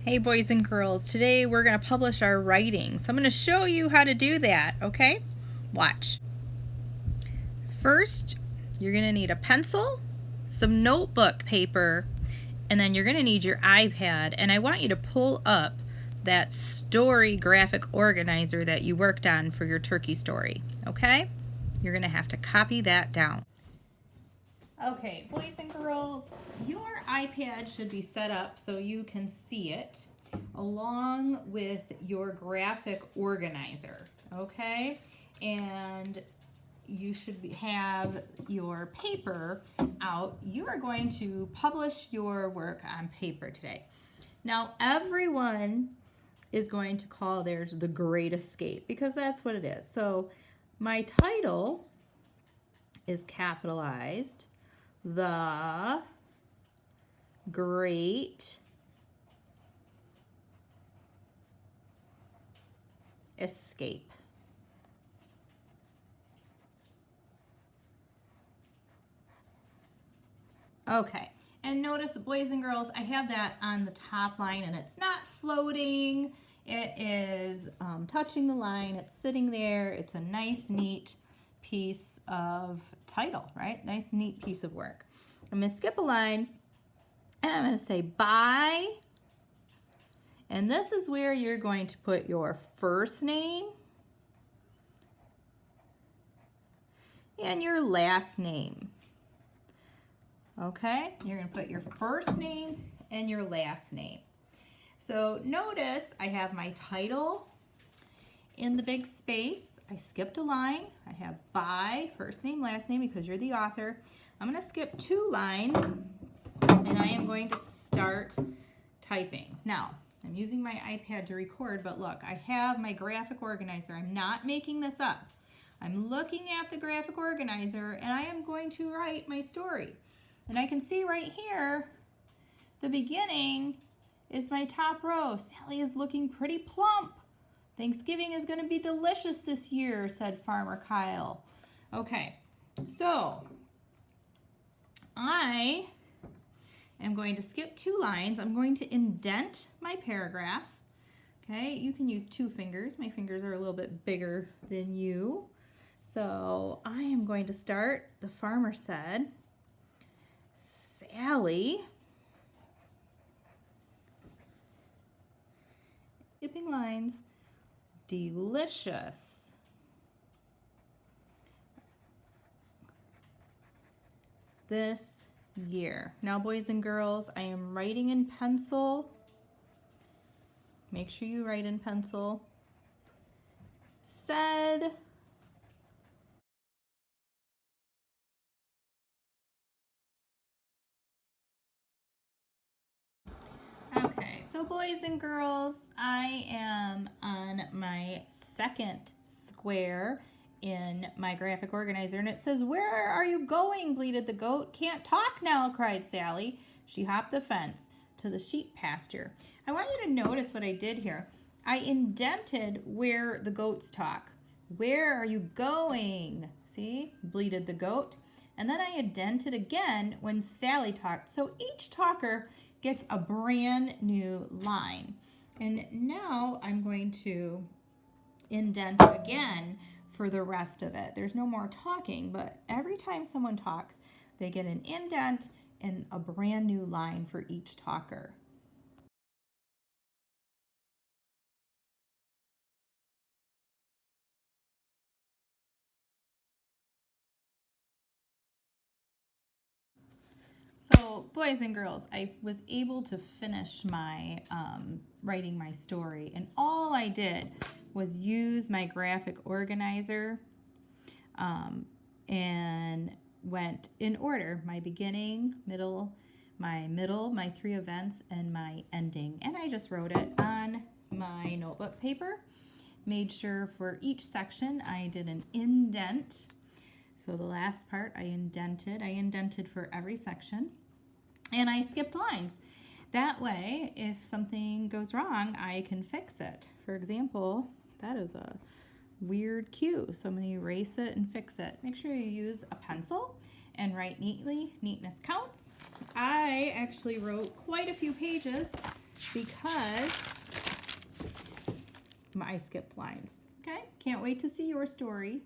Hey boys and girls, today we're going to publish our writing. So I'm going to show you how to do that, okay? Watch. First, you're going to need a pencil, some notebook paper, and then you're going to need your iPad. And I want you to pull up that story graphic organizer that you worked on for your turkey story, okay? You're going to have to copy that down. Okay, boys and girls, your iPad should be set up so you can see it along with your graphic organizer, okay? And you should have your paper out. You are going to publish your work on paper today. Now, everyone is going to call theirs The Great Escape because that's what it is. So my title is capitalized. The Great Escape. Okay, and notice, boys and girls, I have that on the top line and it's not floating. It is touching the line. It's sitting there. It's a nice, neat piece of title, right? Nice, neat piece of work. I'm going to skip a line and I'm going to say bye. And this is where you're going to put your first name and your last name. Okay, you're going to put your first name and your last name. So notice I have my title in the big space. I skipped a line. I have by, first name, last name, because you're the author. I'm going to skip 2 lines and I am going to start typing. Now, I'm using my iPad to record, but look, I have my graphic organizer. I'm not making this up. I'm looking at the graphic organizer and I am going to write my story. And I can see right here, the beginning is my top row. Sally is looking pretty plump. Thanksgiving is going to be delicious this year, said Farmer Kyle. Okay, so I am going to skip 2 lines. I'm going to indent my paragraph. Okay, you can use 2 fingers. My fingers are a little bit bigger than you. So I am going to start, the farmer said, Sally, skipping lines, delicious this year. Now, boys and girls, I am writing in pencil. Make sure you write in pencil. Said, okay, so boys and girls, I am on my second square in my graphic organizer, and it says, "Where are you going?" bleated the goat. "Can't talk now," cried Sally. She hopped the fence to the sheep pasture. I want you to notice what I did here. I indented where the goats talk. "Where are you going?" See, bleated the goat. And then I indented again when Sally talked. So each talker gets a brand new line. And now I'm going to indent again for the rest of it. There's no more talking, but every time someone talks, they get an indent and a brand new line for each talker. So, boys and girls, I was able to finish my writing my story, and all I did was use my graphic organizer and went in order: my beginning, my 3 events, and my ending. And I just wrote it on my notebook paper. Made sure for each section I did an indent. So the last part I indented for every section, and I skipped lines. That way, if something goes wrong, I can fix it. For example, that is a weird cue, so I'm going to erase it and fix it. Make sure you use a pencil and write neatly. Neatness counts. I actually wrote quite a few pages because I skipped lines. Okay, can't wait to see your story.